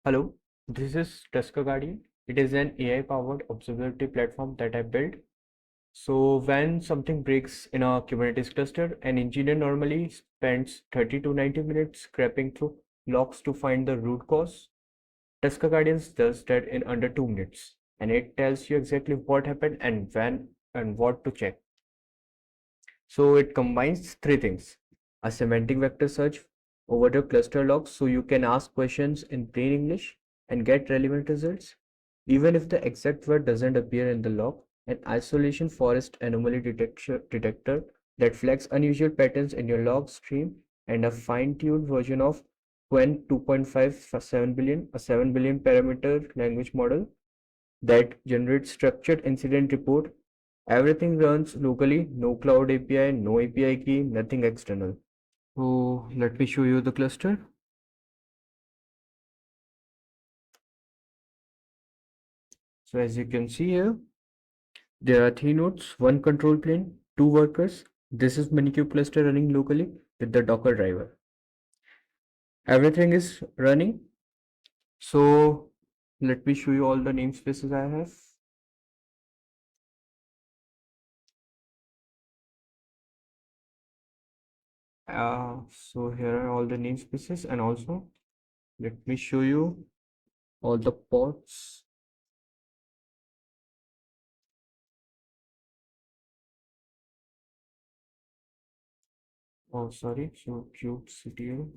Hello, this is TuskerGuardian. It is an AI-powered observability platform that I built. So when something breaks in a Kubernetes cluster, an engineer normally spends 30 to 90 minutes scraping through logs to find the root cause. TuskerGuardian does that in under 2 minutes, and it tells you exactly what happened and when and what to check. So it combines three things: a semantic vector search over the cluster logs so you can ask questions in plain English and get relevant results, even if the exact word doesn't appear in the log, an isolation forest anomaly detector that flags unusual patterns in your log stream, and a fine-tuned version of Qwen 2.5 for 7 billion, a 7 billion parameter language model that generates structured incident report. Everything runs locally, no cloud API, no API key, nothing external. So let me show you the cluster. So as you can see here, there are three nodes, one control plane, two workers. This is Minikube cluster running locally with the Docker driver. Everything is running. So let me show you all the namespaces I have. So here are all the namespaces, and also let me show you all the pods. Oh, sorry. So kubectl,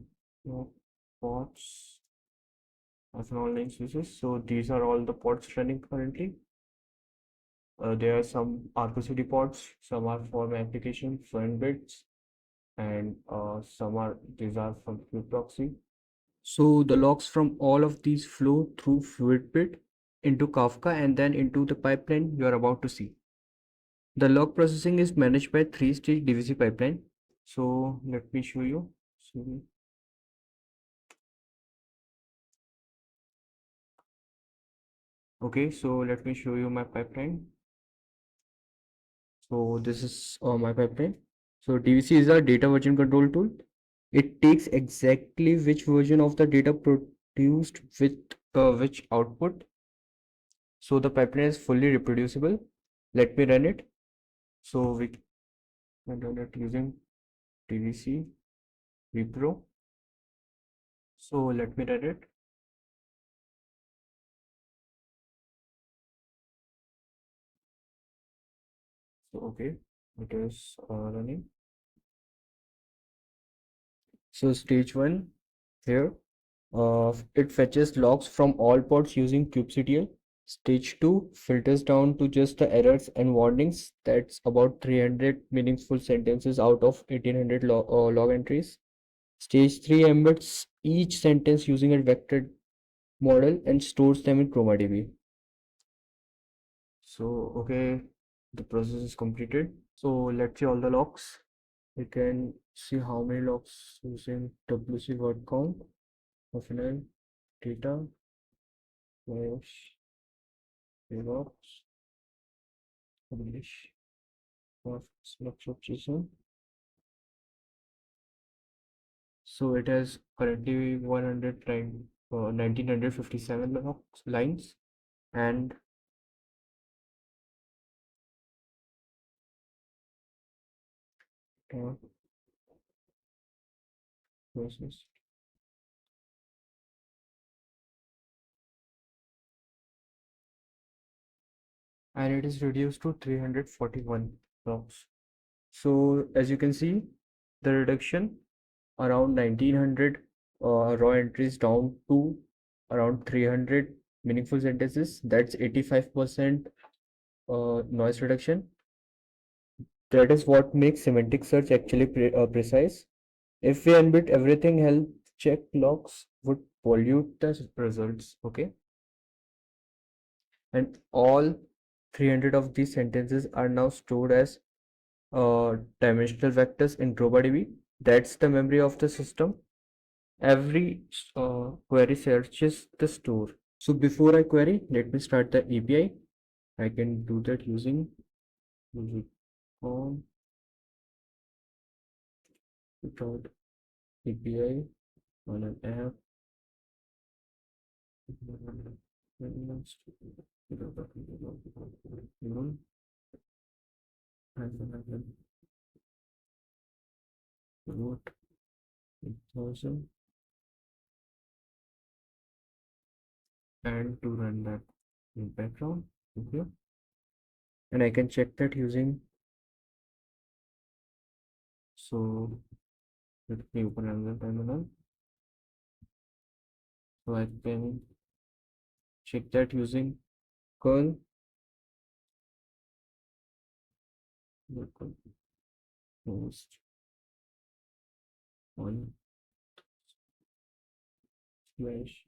pods, as an online switches. So these are all the pods running currently. There are some ArgoCD pods. Some are for my application, Fluent Bits, and these are from proxy. So the logs from all of these flow through FluentBit into Kafka and then into the pipeline you are about to see. The log processing is managed by three-stage DVC pipeline. So let me show you. So, okay, so let me show you my pipeline. So this is my pipeline. So DVC is a data version control tool. It takes exactly which version of the data produced with which output. So the pipeline is fully reproducible. Let me run it. So we can run it using DVC repro. So let me run it. So okay, it is running. So stage one here, it fetches logs from all pods using kubectl. Stage 2 filters down to just the errors and warnings. That's about 300 meaningful sentences out of 1800 log entries. Stage 3 embeds each sentence using a vector model and stores them in ChromaDB. So, okay, the process is completed. So, let's see all the logs. We can see how many logs using WC word count, offline, data, slash, DevOps, publish. Of JSON. So it has currently 1957 lines, and uh, process. And it is reduced to 341 blocks. So as you can see, the reduction around 1900 raw entries down to around 300 meaningful sentences. That's 85% noise reduction. That is what makes semantic search actually precise. If we embed everything, health check logs would pollute the results, okay? And all 300 of these sentences are now stored as dimensional vectors in ChromaDB. That's the memory of the system. Every query searches the store. So before I query, let me start the API. I can do that using on without API on an app. root 1000 and to run that in background. Okay, and I can check that using, so let me open another terminal. So I can check that using curl local host 1 slash,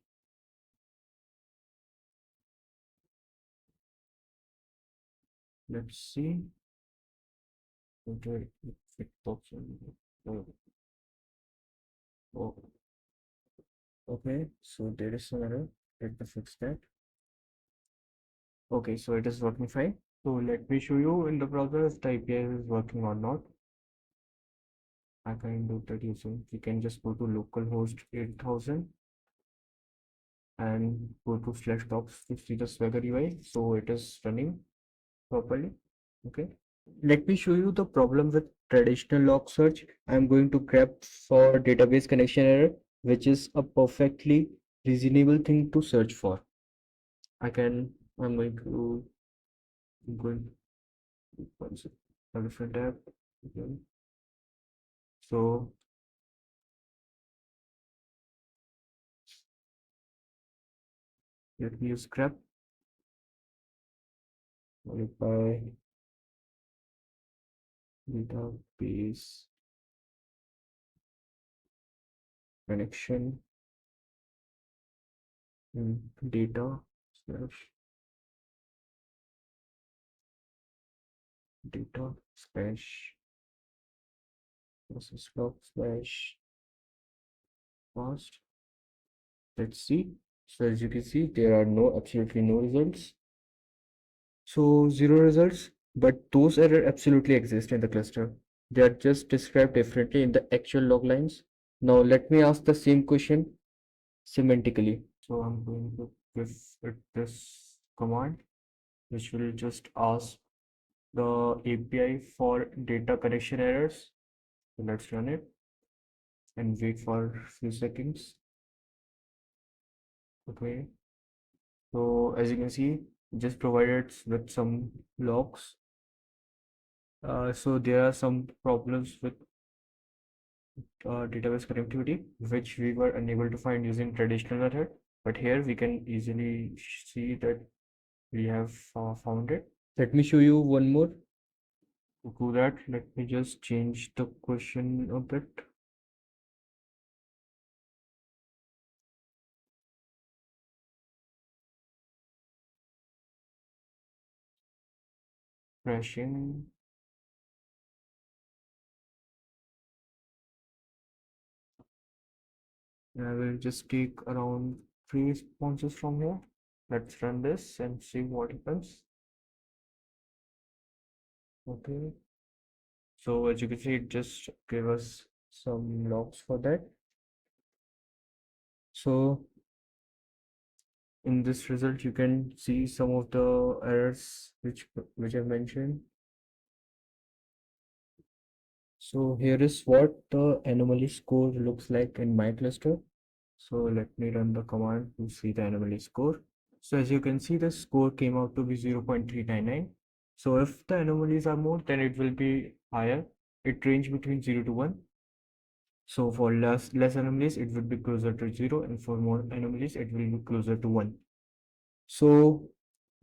let's see whether it pops in. Oh, oh, okay, so there is some error. Let me fix that. Okay, so it is working fine. So let me show you in the browser if the API is working or not. I can do that using, you can just go to localhost 8000 and go to /docs to see the Swagger UI. So it is running properly. Okay. Let me show you the problem with traditional log search. I'm going to grep for database connection error, which is a perfectly reasonable thing to search for. I'm going to, I'm going to a different tab. Okay. So let me use grep followed by database connection in data slash data slash process log slash past. Let's see. So as you can see, there are absolutely no results. So 0 results, but those errors absolutely exist in the cluster. They are just described differently in the actual log lines. Now let me ask the same question semantically. So I'm going to give it this command, which will just ask the API for data connection errors. So let's run it and wait for a few seconds. Okay. So as you can see, just provided with some logs. So there are some problems with database connectivity, which we were unable to find using traditional method. But here we can easily see that we have found it. Let me show you one more. To do that, let me just change the question a bit. Crashing. I will just take around 3 responses from here. Let's run this and see what happens. Okay. So as you can see, it just gave us some logs for that. So in this result, you can see some of the errors which I mentioned. So here is what the anomaly score looks like in my cluster. So let me run the command to see the anomaly score. So as you can see, the score came out to be 0.399. So if the anomalies are more, then it will be higher. It range between 0 to 1. So for less anomalies, it would be closer to 0, and for more anomalies, it will be closer to 1. So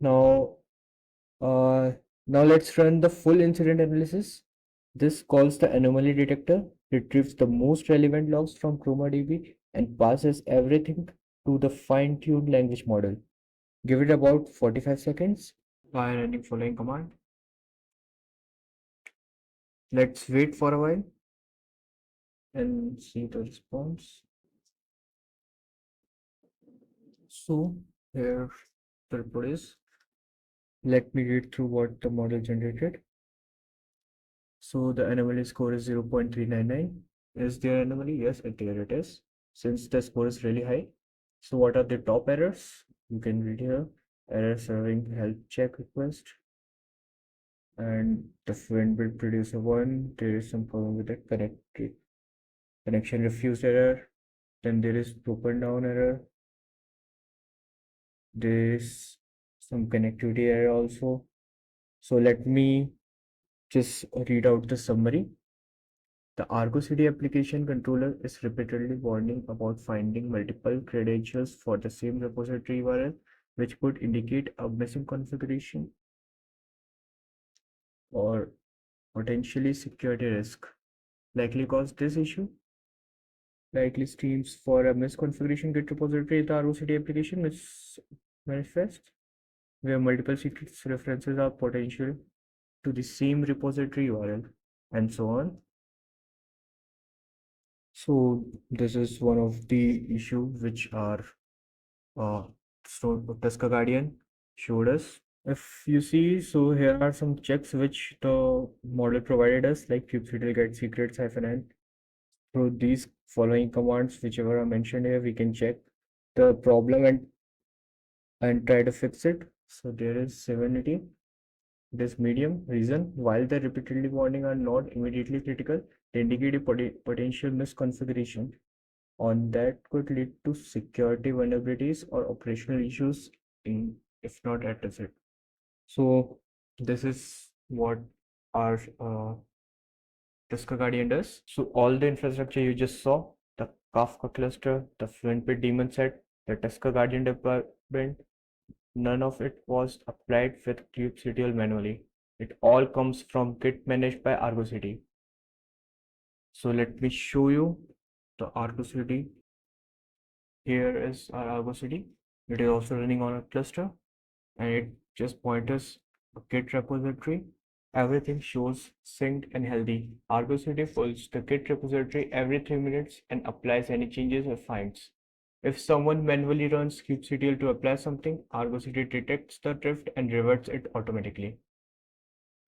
now, now let's run the full incident analysis. This calls the anomaly detector, retrieves the most relevant logs from ChromaDB, and passes everything to the fine-tuned language model. Give it about 45 seconds. Try running following command. Let's wait for a while and see the response. So here the report is. Let me read through what the model generated. So the anomaly score is 0.399. Is there anomaly? Yes, there it is. Since the score is really high, So what are the top errors? You can read here. Error serving help check request. And the Fluent Bit producer one, there is some problem with the connection refused error. Then there is broken down error. There is some connectivity error also. So let me just read out the summary. The ArgoCD application controller is repeatedly warning about finding multiple credentials for the same repository URL, which could indicate a missing configuration or potentially security risk. Likely cause this issue. Likely streams for a misconfiguration Git repository in the ArgoCD application manifest, where multiple secrets references are potential to the same repository URL, and so on. So this is one of the issues which are TuskerGuardian showed us. If you see, so here are some checks which the model provided us, like kubectl get secrets -n. Through these following commands, whichever are mentioned here, we can check the problem and try to fix it. So there is severity. It is medium. Reason: while the repeatedly warning are not immediately critical, they indicate a potential misconfiguration on that could lead to security vulnerabilities or operational issues if not addressed. So this is what our TuskerGuardian does. So all the infrastructure you just saw, the Kafka cluster, the Fluent Bit daemon set, the TuskerGuardian deployment, none of it was applied with kubectl manually. It all comes from Git managed by ArgoCD. So let me show you the ArgoCD. Here is our ArgoCD. It is also running on a cluster, and it just points us a Git repository. Everything shows synced and healthy. ArgoCD pulls the Git repository every 3 minutes and applies any changes or finds. If someone manually runs kubectl to apply something, ArgoCD detects the drift and reverts it automatically.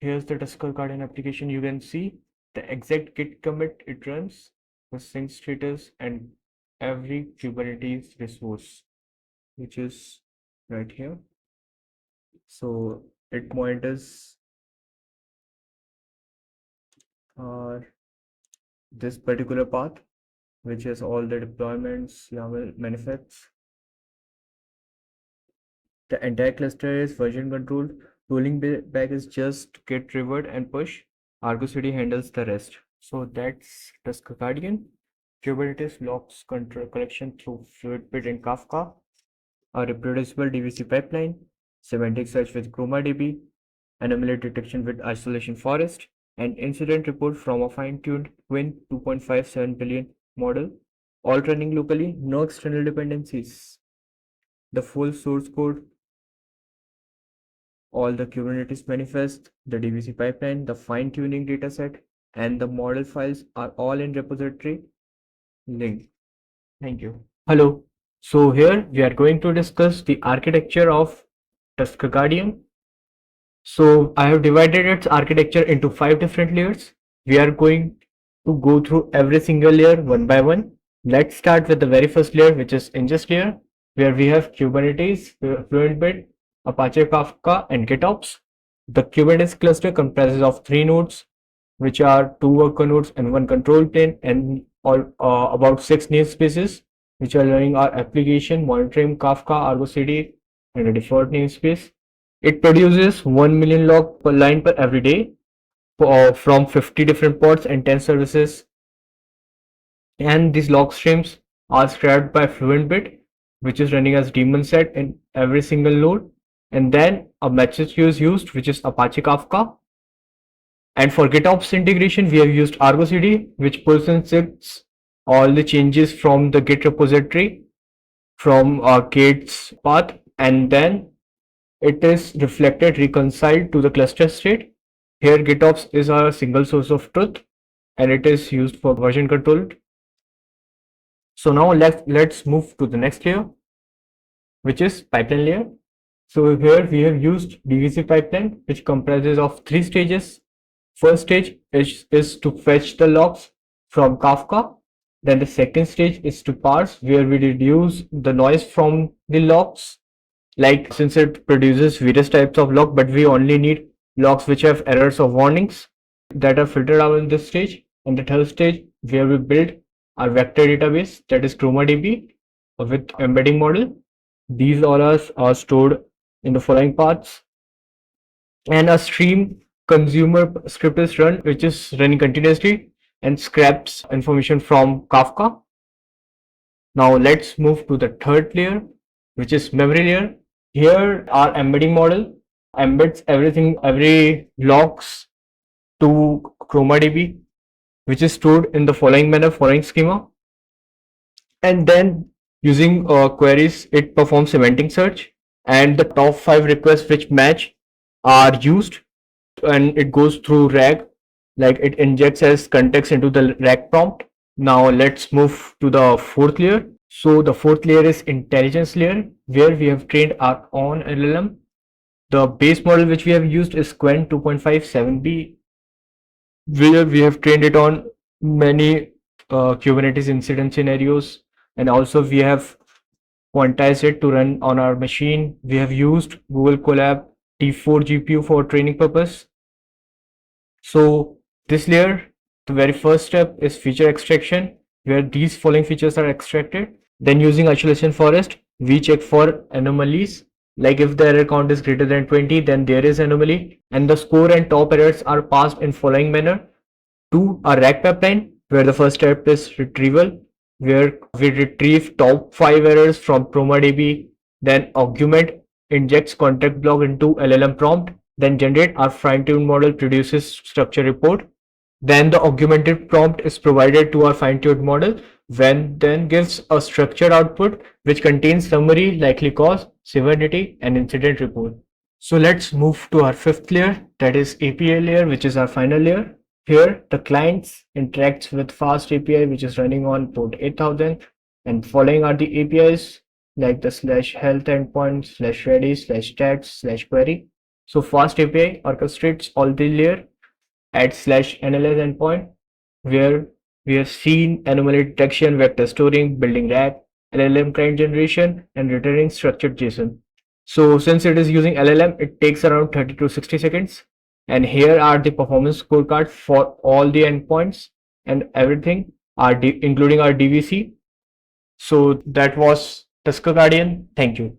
Here's the TuskerGuardian application. You can see the exact Git commit it runs, the sync status, and every Kubernetes resource, which is right here. So it monitors this particular path, which is all the deployments, YAML manifests. The entire cluster is version controlled. Rolling back is just git revert and push. ArgoCD handles the rest. So that's TuskerGuardian. Kubernetes logs control collection through Fluent Bit and Kafka. A reproducible DVC pipeline. Semantic search with ChromaDB. Anomaly detection with isolation forest. And incident report from a fine-tuned Qwen 2.57 billion model. All running locally, no external dependencies. The full source code, all the Kubernetes manifest, the DVC pipeline, the fine-tuning dataset, and the model files are all in repository link. Thank you. Hello. So here we are going to discuss the architecture of TuskerGuardian. So I have divided its architecture into 5 different layers. We are going to go through every single layer one by one. Let's start with the very first layer, which is ingest layer, where we have Kubernetes, Fluent Bit, Apache Kafka, and GitOps. The Kubernetes cluster comprises of 3 nodes, which are 2 worker nodes and 1 control plane, and about 6 namespaces, which are running our application, monitoring Kafka, ArgoCD, and a default namespace. It produces 1 million log per line per every day from 50 different pods and 10 services. And these log streams are scrapped by Fluent Bit, which is running as daemon set in every single node. And then a message queue is used, which is Apache Kafka. And for GitOps integration, we have used ArgoCD, which pulls and sets all the changes from the Git repository from Gate's path, and then it is reflected, reconciled to the cluster state. Here GitOps is our single source of truth, and it is used for version control. So now let's move to the next layer, which is pipeline layer. So here we have used DVC pipeline, which comprises of 3 stages. First stage is to fetch the logs from Kafka. Then the second stage is to parse, where we reduce the noise from the logs. Like, since it produces various types of log, but we only need logs which have errors or warnings, that are filtered out in this stage. And the third stage, where we build our vector database, that is ChromaDB with embedding model. These all are stored in the following paths. And a stream consumer script is run, which is running continuously and scraps information from Kafka. Now let's move to the third layer, which is memory layer. Here our embedding model embeds everything, every logs to ChromaDB, which is stored in the following manner, following schema. And then using queries, it performs semantic search, and the top 5 requests which match are used, and it goes through RAG, like it injects as context into the RAG prompt. Now let's move to the fourth layer. So the fourth layer is intelligence layer, where we have trained our own LLM. The base model which we have used is Qwen 2.57b, where we have trained it on many Kubernetes incident scenarios, and also we have quantized it to run on our machine. We have used Google Colab T4 GPU for training purpose. So this layer, the very first step is feature extraction, where these following features are extracted. Then using isolation forest, we check for anomalies. Like if the error count is greater than 20, then there is anomaly, and the score and top errors are passed in following manner to a RAG pipeline, where the first step is retrieval, where we retrieve top 5 errors from ChromaDB, then augment injects context block into LLM prompt, then generate our fine-tuned model produces structure report. Then the augmented prompt is provided to our fine-tuned model, when then gives a structured output which contains summary, likely cause, severity, and incident report. So let's move to our fifth layer, that is API layer, which is our final layer. Here the clients interacts with fast API, which is running on port 8000, and following are the APIs like the /health endpoint, /ready, /stats, /query. So fast API orchestrates all the layer at /analyze endpoint, where we have seen anomaly detection, vector storing, building RAG, LLM client generation, and returning structured JSON. So since it is using LLM, it takes around 30 to 60 seconds. And here are the performance scorecard for all the endpoints and everything, including our DVC. So that was TuskerGuardian. Thank you.